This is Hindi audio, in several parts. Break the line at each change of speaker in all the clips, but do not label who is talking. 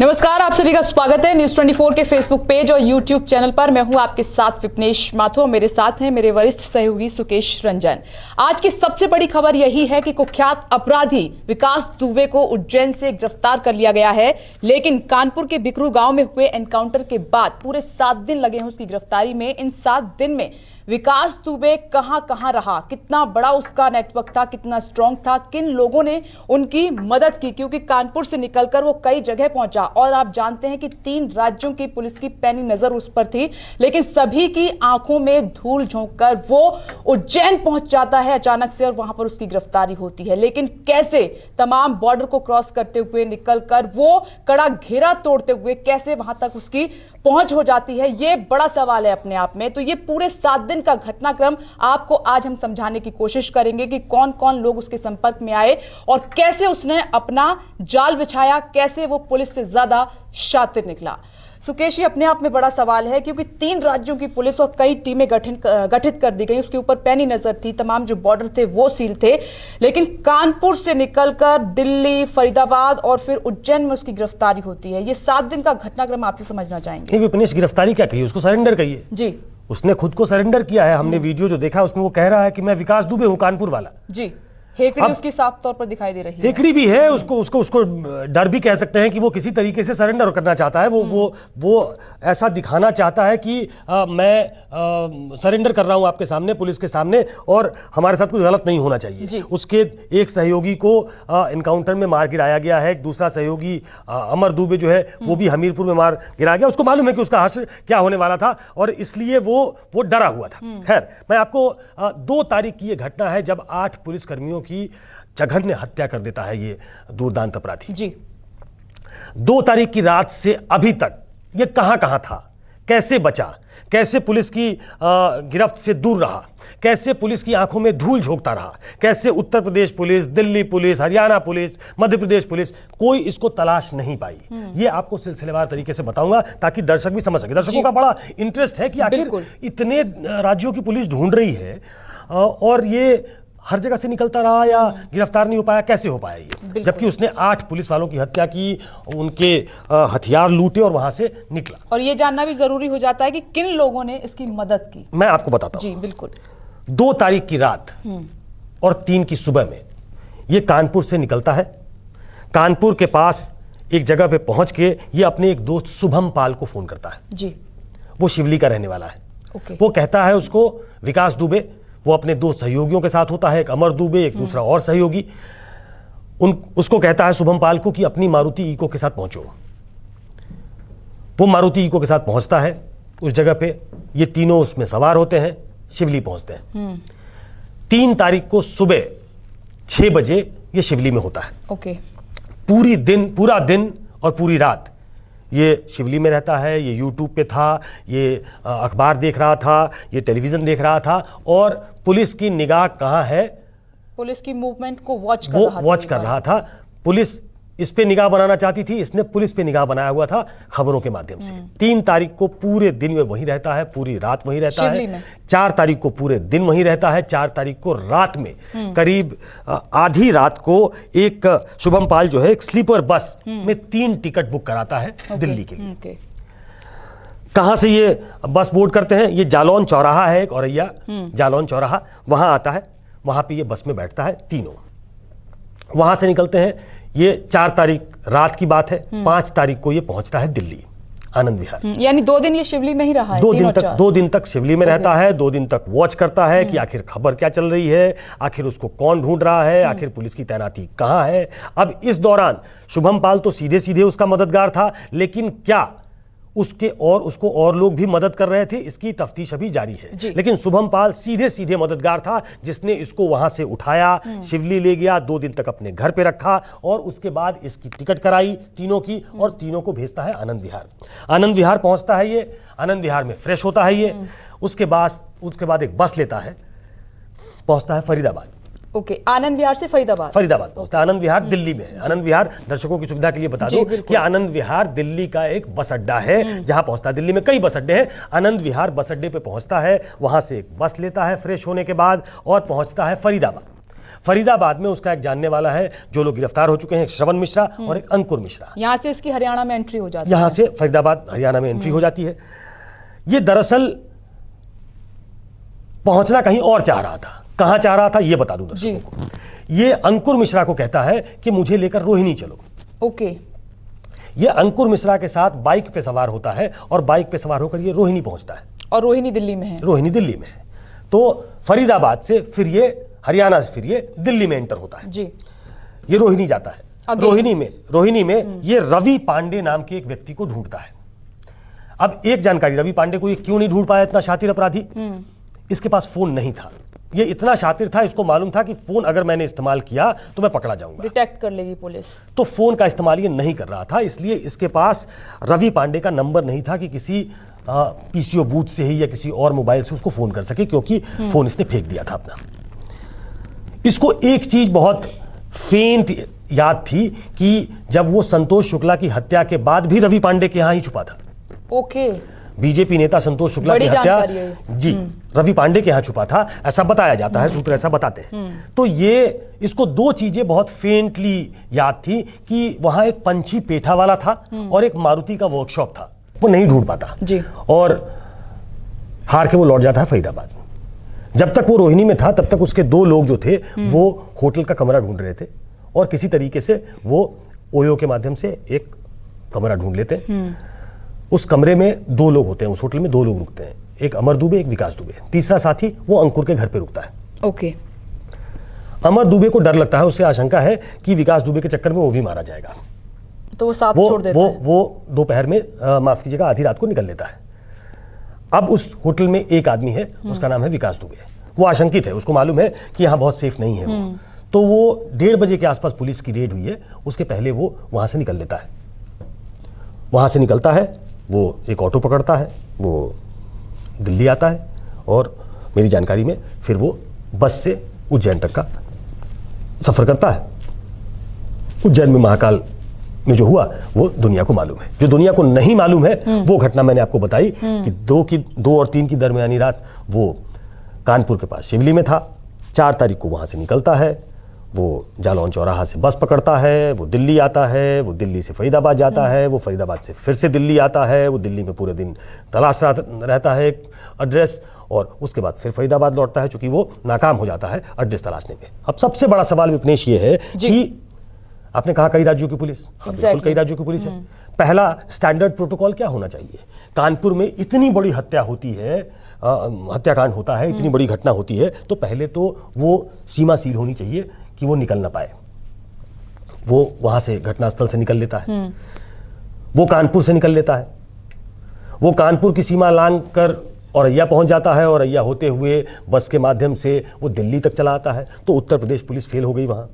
नमस्कार, आप सभी का स्वागत है न्यूज 24 के फेसबुक पेज और यूट्यूब चैनल पर। मैं हूं आपके साथ विपनेश माथुर, मेरे साथ हैं मेरे वरिष्ठ सहयोगी सुकेश रंजन। आज की सबसे बड़ी खबर यही है कि कुख्यात अपराधी विकास दुबे को उज्जैन से गिरफ्तार कर लिया गया है, लेकिन कानपुर के बिकरू गांव में हुए एनकाउंटर के बाद पूरे 7 दिन लगे हैं उसकी गिरफ्तारी में। इन 7 दिन में विकास दुबे कहां रहा, कितना बड़ा उसका नेटवर्क था, कितना स्ट्रांग था, किन लोगों ने उनकी मदद की, क्योंकि कानपुर से निकलकर वो कई जगह पहुंचा। और आप जानते हैं कि 3 राज्यों की पुलिस की पैनी नजर उस पर थी, लेकिन सभी की आंखों में धूल झोंककर वो उज्जैन पहुंच जाता है अचानक से और वहां पर उसकी गिरफ्तारी होती है। लेकिन कैसे तमाम बॉर्डर को क्रॉस करते हुए निकलकर वो कड़ा घेरा तोड़ते हुए कैसे वहां तक उसकी पहुंच हो जाती है, ये बड़ा सवाल है अपने आप में। तो ये पूरे 7 दिन का घटनाक्रम आपको आज हम समझाने की कोशिश करेंगे कि कौन कौन लोग उसके संपर्क में आए और कैसे उसने अपना जाल बिछाया, कैसे वो पुलिस से ज्यादा शातिर निकला। सुकेश, ये अपने आप में बड़ा सवाल है, क्योंकि 3 राज्यों की पुलिस और कई टीमें गठित कर दी गई, उसके ऊपर पैनी नजर थी, तमाम जो बॉर्डर थे वो सील थे, लेकिन कानपुर से निकलकर दिल्ली, फरीदाबाद और फिर उज्जैन में उसकी गिरफ्तारी होती है। ये 7 दिन का घटनाक्रम आपसे समझना चाहेंगे।
विपनेश, गिरफ्तारी क्या कही, उसको सरेंडर कहिए।
जी,
उसने खुद को सरेंडर किया है। हमने वीडियो जो देखा उसमें वो कह रहा है कि मैं विकास दुबे हूं, कानपुर वाला।
जी, हेकड़ी उसकी साफ तौर पर दिखाई दे रही है।
हेकड़ी भी है, उसको डर भी कह सकते हैं कि वो किसी तरीके से सरेंडर करना चाहता है। वो ऐसा दिखाना चाहता है कि मैं सरेंडर कर रहा हूं आपके सामने, पुलिस के सामने, और हमारे साथ कुछ गलत नहीं होना चाहिए। उसके एक सहयोगी को एनकाउंटर में मार गिराया गया है, एक दूसरा सहयोगी अमर दुबे जो है वो भी हमीरपुर में मार गिराया गया। उसको मालूम है कि उसका हश्र क्या होने वाला था और इसलिए वो डरा हुआ था। खैर, मैं आपको 2 तारीख की ये घटना है जब 8 पुलिसकर्मियों की जघन्य हत्या कर देता है ये दुर्दांत अपराधी।
जी,
2 तारीख की रात से अभी तक ये कहां था, कैसे बचा, कैसे पुलिस की गिरफ्त से दूर रहा, कैसे पुलिस की आंखों में धूल झोंकता रहा, कैसे Uttar Pradesh police, Delhi police, Haryana police, Madhya Pradesh police, कोई इसको तलाश नहीं पाई। ये आपको सिलसिलेवार तरीके से बताऊंगा ताकि दर्शक भी समझ सके। दर्शकों का बड़ा इंटरेस्ट है कि आखिर इतने राज्यों की पुलिस ढूंढ रही है और ये हर जगह से निकलता रहा या गिरफ्तार नहीं हो पाया, कैसे हो पाया ये, जबकि उसने 8 पुलिस वालों की हत्या की, उनके हथियार लूटे और वहां से निकला।
और ये जानना भी जरूरी हो जाता है कि किन लोगों ने इसकी मदद की।
मैं आपको बताता हूं।
जी बिल्कुल।
2 तारीख की रात और 3 की सुबह में ये कानपुर से निकलता है। कानपुर के पास एक जगह पे पहुंच के ये अपने एक दोस्त शुभम पाल को फोन करता है। जी, वो शिवली का रहने वाला है। वो कहता है उसको, विकास दुबे, वो अपने 2 सहयोगियों के साथ होता है, एक अमर दुबे, एक दूसरा और सहयोगी। उसको कहता है शुभम पाल को कि अपनी मारुति इको के साथ पहुंचो। वो मारुति इको के साथ पहुंचता है उस जगह पे, ये तीनों उसमें सवार होते हैं, शिवली पहुंचते हैं। 3 तारीख को सुबह 6 बजे ये शिवली में होता है। पूरा दिन और पूरी रात ये शिवली में रहता है। ये यूट्यूब पे था, ये अखबार देख रहा था, ये टेलीविजन देख रहा था, और पुलिस की निगाह कहाँ है,
पुलिस की मूवमेंट को वॉच कर रहा था।
पुलिस इस पे निगाह बनाना चाहती थी, इसने पुलिस पे निगाह बनाया हुआ था खबरों के माध्यम से। 3 तारीख को पूरे दिन में वहीं रहता है, पूरी रात वहीं रहता है। 4 तारीख को पूरे दिन वहीं रहता है। 4 तारीख को रात में करीब आधी रात को एक शुभम पाल जो है एक स्लीपर बस में 3 टिकट बुक कराता है दिल्ली के लिए। कहां से ये बस बोर्ड करते हैं, ये जालौन चौराहा है, एक औरैया जालौन चौराहा, वहां आता है, वहां पे ये बस में बैठता है तीनों। वहां से निकलते हैं, ये 4 तारीख रात की बात है। 5 तारीख को ये पहुंचता है दिल्ली, आनंद विहार। यानी
2 दिन ये शिवली में ही रहा है।
2 दिन तक शिवली में रहता है। 2 दिन तक वॉच करता है कि आखिर खबर क्या चल रही है, आखिर उसको कौन ढूंढ रहा है, आखिर पुलिस की तैनाती कहां है। अब इस दौरान शुभम पाल तो सीधे सीधे उसका मददगार था, लेकिन क्या उसको और लोग भी मदद कर रहे थे, इसकी तफ्तीश अभी जारी है। लेकिन शुभम पाल सीधे सीधे मददगार था, जिसने इसको वहां से उठाया, शिवली ले गया, 2 दिन तक अपने घर पे रखा और उसके बाद इसकी टिकट कराई तीनों की, और तीनों को भेजता है आनंद विहार। आनंद विहार पहुंचता है ये, आनंद विहार में फ्रेश होता है ये। उसके बाद एक बस लेता है, पहुंचता है फरीदाबाद।
आनंद विहार से फरीदाबाद
पहुंचता है। आनंद विहार दिल्ली में है। आनंद विहार, दर्शकों की सुविधा के लिए बता दूं कि आनंद विहार दिल्ली का एक बस अड्डा है, जहां पहुंचता है। दिल्ली में कई बस अड्डे हैं, आनंद विहार बस अड्डे पे पहुंचता है, वहां से एक बस लेता है फ्रेश होने के बाद और पहुंचता है फरीदाबाद। फरीदाबाद में उसका एक जानने वाला है, जो लोग गिरफ्तार हो चुके हैं, एक श्रवण मिश्रा और एक अंकुर मिश्रा।
यहाँ से इसकी हरियाणा में एंट्री हो जाती है।
यहां से फरीदाबाद हरियाणा में एंट्री हो जाती है। ये दरअसल पहुंचना कहीं और चाह रहा था। कहां चाह रहा था ये बता दूं दर्शकों को। ये अंकुर मिश्रा को कहता है कि मुझे लेकर रोहिणी चलो।
ओके।
ये अंकुर मिश्रा के साथ बाइक पे सवार होता है और बाइक पे सवार होकर ये रोहिणी पहुंचता है।
और रोहिणी दिल्ली में है।
रोहिणी दिल्ली में है। तो फरीदाबाद से फिर ये हरियाणा से फिर ये दिल्ली में एंटर होता है
जी।
ये रोहिणी जाता है। रोहिणी में ये रवि पांडे नाम के एक व्यक्ति को ढूंढता है। अब एक जानकारी, रवि पांडे को ये क्यों नहीं ढूंढ पाया, इतना शातिर अपराधी? इसके पास फोन नहीं था। ये इतना शातिर था, इसको मालूम था कि फोन अगर मैंने इस्तेमाल किया तो मैं पकड़ा जाऊंगा,
डिटेक्ट कर लेगी पुलिस। तो
फोन का इस्तेमाल ये नहीं कर रहा था, इसलिए इसके पास रवि पांडे का नंबर नहीं था कि किसी पीसीओ बूथ से ही या किसी और मोबाइल से उसको फोन कर सके, क्योंकि फोन इसने फेंक दिया था अपना। इसको एक चीज बहुत फेंट याद थी कि जब वो संतोष शुक्ला की हत्या के बाद भी रवि पांडे के यहां ही छुपा था।
ओके।
बीजेपी नेता संतोष शुक्ला की हत्या जी रवि पांडे के यहां छुपा था, ऐसा बताया जाता है, सूत्र ऐसा बताते हैं। तो ये इसको दो चीजें बहुत फेंटली याद थी कि वहां एक पंछी पेठा वाला था और एक मारुति का वर्कशॉप था। वो नहीं ढूंढ पाता
जी।
और हार के वो लौट जाता है फरीदाबाद। जब तक वो रोहिणी में था तब तक उसके दो लोग जो थे वो होटल का कमरा ढूंढ रहे थे और किसी तरीके से वो ओयो के माध्यम से एक कमरा ढूंढ लेते हैं। उस कमरे में दो लोग होते हैं, उस होटल में दो लोग रुकते हैं, एक अमर दुबे, एक विकास दुबे। तीसरा साथी वो अंकुर के घर पे रुकता है।
ओके।
अमर दुबे को डर लगता है, उससे आशंका है कि विकास दुबे के चक्कर में वो भी मारा जाएगा,
तो वो साथ छोड़ देता है।
वो दोपहर में माफ कीजिएगा आधी रात को निकल लेता है। अब उस होटल में एक आदमी है, उसका नाम है विकास दुबे। वो आशंकित है, उसको मालूम है कि यहाँ बहुत सेफ नहीं है वो। तो वो 1:30 बजे के आसपास पुलिस की रेड हुई है, उसके पहले वो वहां से निकल लेता है। वहां से निकलता है, वो एक ऑटो पकड़ता है, वो दिल्ली आता है और मेरी जानकारी में फिर वो बस से उज्जैन तक का सफर करता है। उज्जैन में महाकाल में जो हुआ वो दुनिया को मालूम है। जो दुनिया को नहीं मालूम है वो घटना मैंने आपको बताई कि 2 और 3 की दरमियानी रात वो कानपुर के पास शिवली में था। 4 तारीख को वहां से निकलता है, वो जालौन चौराहा से बस पकड़ता है, वो दिल्ली आता है, वो दिल्ली से फरीदाबाद जाता है, वो फरीदाबाद से फिर से दिल्ली आता है, वो दिल्ली में पूरे दिन तलाश रहता है एड्रेस और उसके बाद फिर फरीदाबाद लौटता है, चूंकि वो नाकाम हो जाता है एड्रेस तलाशने में। अब सबसे बड़ा सवाल विपनेश ये है कि आपने कहा कई राज्यों की पुलिस, बिल्कुल कई राज्यों की पुलिस है। पहला स्टैंडर्ड प्रोटोकॉल क्या होना चाहिए? कानपुर में इतनी बड़ी हत्या होती है, हत्याकांड होता है, इतनी बड़ी घटना होती है, तो पहले तो वो सीमा सील होनी चाहिए कि वो निकल ना पाए। वो वहां से घटनास्थल से निकल लेता है, वो कानपुर से निकल लेता है, वो कानपुर की सीमा लांघ कर औरैया पहुंच जाता है, औरैया होते हुए बस के माध्यम से वो दिल्ली तक चला आता है। तो उत्तर प्रदेश पुलिस फेल हो गई, वहां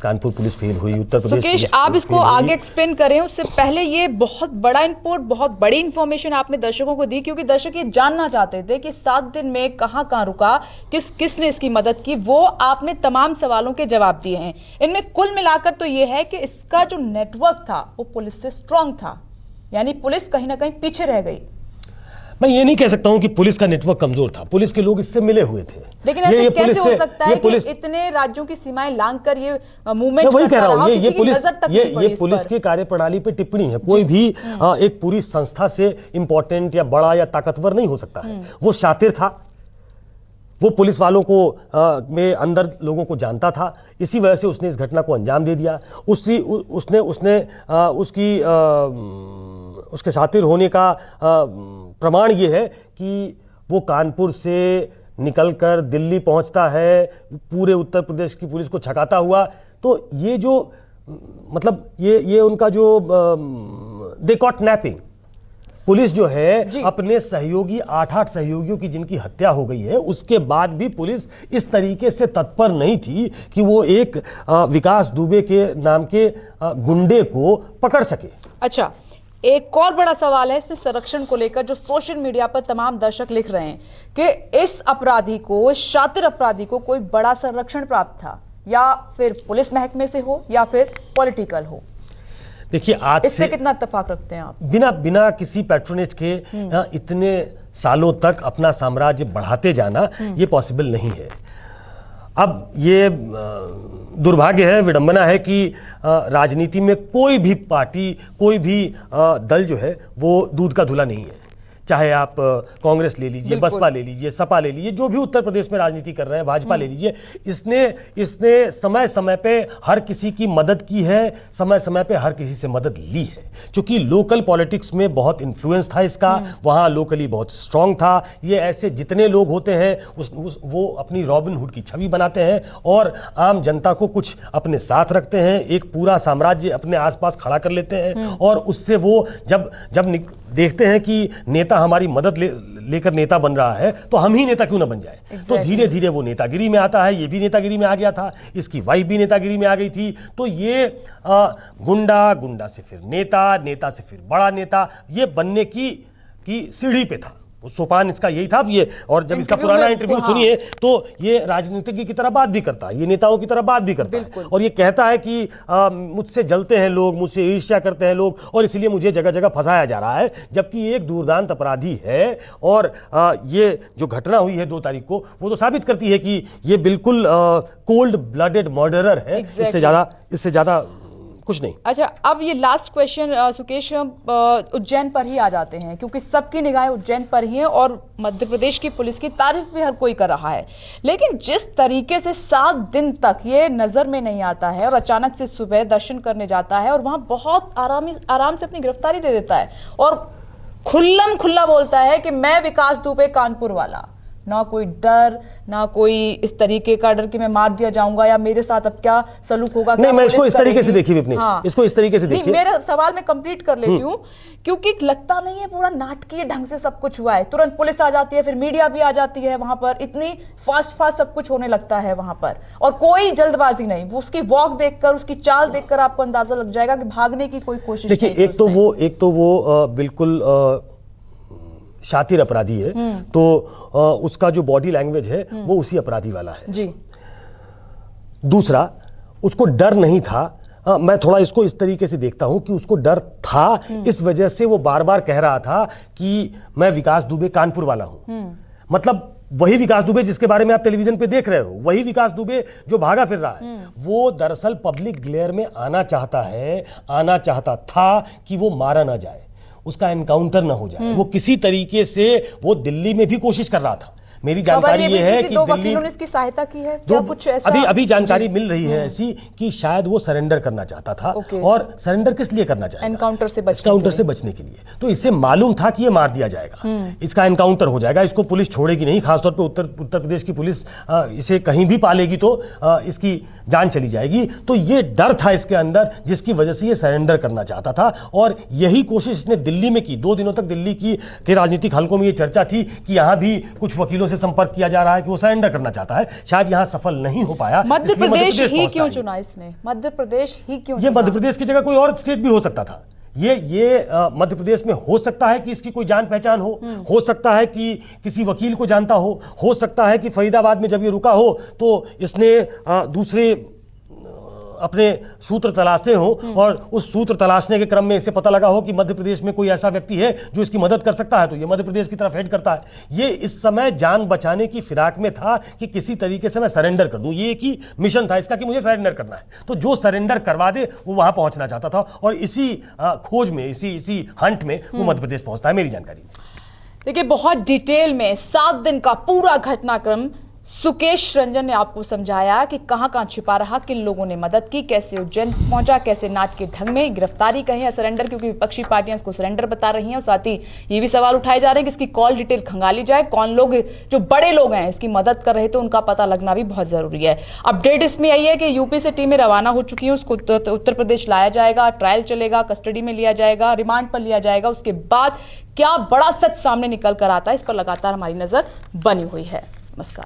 कानपुर पुलिस फेल हुई, उत्तर प्रदेश
सुकेश आप इसको आगे एक्सप्लेन करें उससे पहले ये बहुत बड़ा इनपुट, बहुत बड़ी इंफॉर्मेशन आपने दर्शकों को दी, क्योंकि दर्शक ये जानना चाहते थे कि 7 दिन में कहां रुका, किसने इसकी मदद की। वो आपने तमाम सवालों के जवाब दिए हैं। इनमें कुल मिलाकर तो ये है कि इसका जो नेटवर्क था वो पुलिस से स्ट्रांग था, यानी पुलिस कहीं ना कहीं पीछे रह गई।
मैं ये नहीं कह सकता हूं कि पुलिस का नेटवर्क कमजोर था, पुलिस के लोग इससे मिले हुए थे।
लेकिन ऐसे कैसे हो सकता है कि इतने राज्यों की सीमाएं लांघकर ये मूवमेंट
वही कह रहा हूं, ये
पुलिस
पुलिस की कार्यप्रणाली पे टिप्पणी है। कोई भी एक पूरी संस्था से इंपॉर्टेंट या बड़ा या ताकतवर नहीं हो सकता है। वो शातिर था, वो पुलिस वालों को में अंदर लोगों को जानता था, इसी वजह से उसने इस घटना को अंजाम दे दिया। उसके शातिर होने का प्रमाण ये है कि वो कानपुर से निकलकर दिल्ली पहुंचता है, पूरे उत्तर प्रदेश की पुलिस को छकाता हुआ। तो ये जो मतलब ये उनका जो दे कॉट नैपिंग, पुलिस जो है अपने सहयोगी 8 सहयोगियों की जिनकी हत्या हो गई है, उसके बाद भी पुलिस इस तरीके से तत्पर नहीं थी कि वो एक विकास दुबे के नाम के गुंडे को पकड़ सके।
अच्छा, एक और बड़ा सवाल है इसमें संरक्षण को लेकर, जो सोशल मीडिया पर तमाम दर्शक लिख रहे हैं कि इस अपराधी को, शातिर अपराधी को कोई बड़ा संरक्षण प्राप्त था, या फिर पुलिस महकमे से हो या फिर पॉलिटिकल हो।
देखिए, आज
इससे कितना इत्तेफाक रखते हैं आप?
बिना किसी पैट्रोनेज के इतने सालों तक अपना साम्राज्य बढ़ाते जाना ये पॉसिबल नहीं है। अब ये दुर्भाग्य है, विडंबना है कि राजनीति में कोई भी पार्टी, कोई भी दल जो है वो दूध का धुला नहीं है। चाहे आप कांग्रेस ले लीजिए, बसपा ले लीजिए, सपा ले लीजिए, जो भी उत्तर प्रदेश में राजनीति कर रहे हैं, भाजपा ले लीजिए, इसने समय समय पे हर किसी की मदद की है, समय समय पे हर किसी से मदद ली है। क्योंकि लोकल पॉलिटिक्स में बहुत इन्फ्लुएंस था इसका, वहाँ लोकली बहुत स्ट्रांग था। ये ऐसे जितने लोग होते हैं वो अपनी रॉबिन हुड की छवि बनाते हैं और आम जनता को कुछ अपने साथ रखते हैं, एक पूरा साम्राज्य अपने आसपास खड़ा कर लेते हैं और उससे वो जब देखते हैं कि नेता हमारी मदद लेकर नेता बन रहा है तो हम ही नेता क्यों ना बन जाए। तो धीरे धीरे वो नेतागिरी में आता है। ये भी नेतागिरी में आ गया था, इसकी वाइफ भी नेतागिरी में आ गई थी। तो ये गुंडा से फिर नेता, नेता से फिर बड़ा नेता, ये बनने की सीढ़ी पे था। सोपान इसका यही था। ये और जब इसका पुराना इंटरव्यू सुनिए तो ये राजनीतिज्ञ की तरह बात भी करता है, ये नेताओं की तरह बात भी करता है और ये कहता है कि मुझसे जलते हैं लोग, मुझसे ईर्ष्या करते हैं लोग और इसलिए मुझे जगह जगह फंसाया जा रहा है। जबकि एक दुर्दांत अपराधी है और ये जो घटना हुई है 2 तारीख को, वो तो साबित करती है कि ये बिल्कुल कोल्ड ब्लडेड मर्डरर है। इससे ज्यादा कुछ नहीं।
अच्छा, अब ये लास्ट क्वेश्चन सुकेश, उज्जैन पर ही आ जाते हैं क्योंकि सबकी निगाहें उज्जैन पर ही हैं और मध्य प्रदेश की पुलिस की तारीफ भी हर कोई कर रहा है। लेकिन जिस तरीके से 7 दिन तक ये नजर में नहीं आता है और अचानक से सुबह दर्शन करने जाता है और वहां बहुत आराम से अपनी गिरफ्तारी दे देता है और खुल्लम खुल्ला बोलता है कि मैं विकास दुबे कानपुर वाला, ना कोई डर, ना कोई इस तरीके का डर कि मैं मार दिया जाऊंगा या मेरे साथ अब क्या सलूक होगा।
नहीं, मैं इसको इस तरीके से देखिए विपनेश, इसको इस तरीके से देखिए।
मेरा सवाल मैं कंप्लीट कर लेती हूँ क्योंकि लगता नहीं है पूरा नाटकीय ढंग से सब कुछ हुआ है। तुरंत पुलिस आ जाती है, फिर मीडिया भी आ जाती है वहां पर, इतनी फास्ट सब कुछ होने लगता है वहां पर और कोई जल्दबाजी नहीं। वो उसकी वॉक देखकर, उसकी चाल देखकर आपको अंदाजा लग जाएगा कि भागने की कोई कोशिश नहीं।
देखिए, एक तो वो बिल्कुल शातिर अपराधी है, तो उसका जो बॉडी लैंग्वेज है वो उसी अपराधी वाला है जी। दूसरा, उसको डर नहीं था। मैं थोड़ा इसको इस तरीके से देखता हूं कि उसको डर था, इस वजह से वो बार बार कह रहा था कि मैं विकास दुबे कानपुर वाला हूं। मतलब वही विकास दुबे जिसके बारे में आप टेलीविजन पे देख रहे हो, वही विकास दुबे जो भागा फिर रहा है, वो दरअसल पब्लिक ग्लेयर में आना चाहता था कि वो मारा ना जाए, उसका एनकाउंटर ना हो जाए। वो किसी तरीके से वो दिल्ली में भी कोशिश कर रहा था। मेरी जानकारी ये है कि
2 वकीलों ने इसकी सहायता की है, क्या कुछ ऐसा?
अभी जानकारी मिल रही है ऐसी कि शायद वो सरेंडर करना चाहता था। और सरेंडर किस लिए करना चाहता?
एनकाउंटर से
बचने के लिए। तो इससे मालूम था कि ये मार दिया जाएगा, इसका एनकाउंटर हो जाएगा, इसको पुलिस छोड़ेगी नहीं। खासतौर पे उत्तर प्रदेश की पुलिस इसे कहीं भी पालेगी तो इसकी जान चली जाएगी। तो ये डर था इसके अंदर, जिसकी वजह से ये सरेंडर करना चाहता था और यही कोशिश इसने दिल्ली में की। 2 दिनों तक दिल्ली के राजनीतिक हलकों में ये चर्चा थी कि यहाँ भी कुछ वकीलों से संपर्क किया जा रहा है कि वो सरेंडर करना चाहता है। शायद यहाँ सफल नहीं हो पाया।
मध्य प्रदेश ही क्यों चुना इसने? मध्य प्रदेश ही क्यों?
ये मध्य प्रदेश की जगह कोई और स्टेट भी हो सकता था। ये मध्य प्रदेश में हो सकता है कि इसकी कोई जान पहचान हो सकता है कि किसी वकील को जानता हो सकता है कि फरीदाबाद में जब ये रुका हो तो इसने दूसरे अपने सूत्र तलाशे हो और उस सूत्र तलाशने के क्रम में इसे पता लगा हो कि मध्य प्रदेश में कोई ऐसा व्यक्ति है जो इसकी मदद कर सकता है, तो ये मध्य प्रदेश की तरफ हेड करता है। ये इस समय जान बचाने की फिराक में था कि किसी तरीके से मैं सरेंडर कर दूं। ये एक ही मिशन था इसका कि मुझे सरेंडर करना है, तो जो सरेंडर करवा दे वो वहां पहुंचना चाहता था और इसी खोज में, इसी हंट में वो मध्य प्रदेश पहुंचता है, मेरी जानकारी।
देखिए, बहुत डिटेल में 7 दिन का पूरा घटनाक्रम सुकेश रंजन ने आपको समझाया कि कहां कहां छिपा रहा, किन लोगों ने मदद की, कैसे उज्जैन पहुंचा, कैसे नाट के ढंग में गिरफ्तारी कहीं या सरेंडर, क्योंकि विपक्षी पार्टियां इसको सरेंडर बता रही हैं और साथ ही ये भी सवाल उठाए जा रहे हैं कि इसकी कॉल डिटेल खंगाली जाए, कौन लोग जो बड़े लोग हैं इसकी मदद कर रहे थे उनका पता लगना भी बहुत जरूरी है। अपडेट इसमें यही है कि यूपी से टीमें रवाना हो चुकी हैं, उसको उत्तर प्रदेश लाया जाएगा, ट्रायल चलेगा, कस्टडी में लिया जाएगा, रिमांड पर लिया जाएगा। उसके बाद क्या बड़ा सच सामने निकल कर आता है, इस पर लगातार हमारी नजर बनी हुई है। नमस्कार।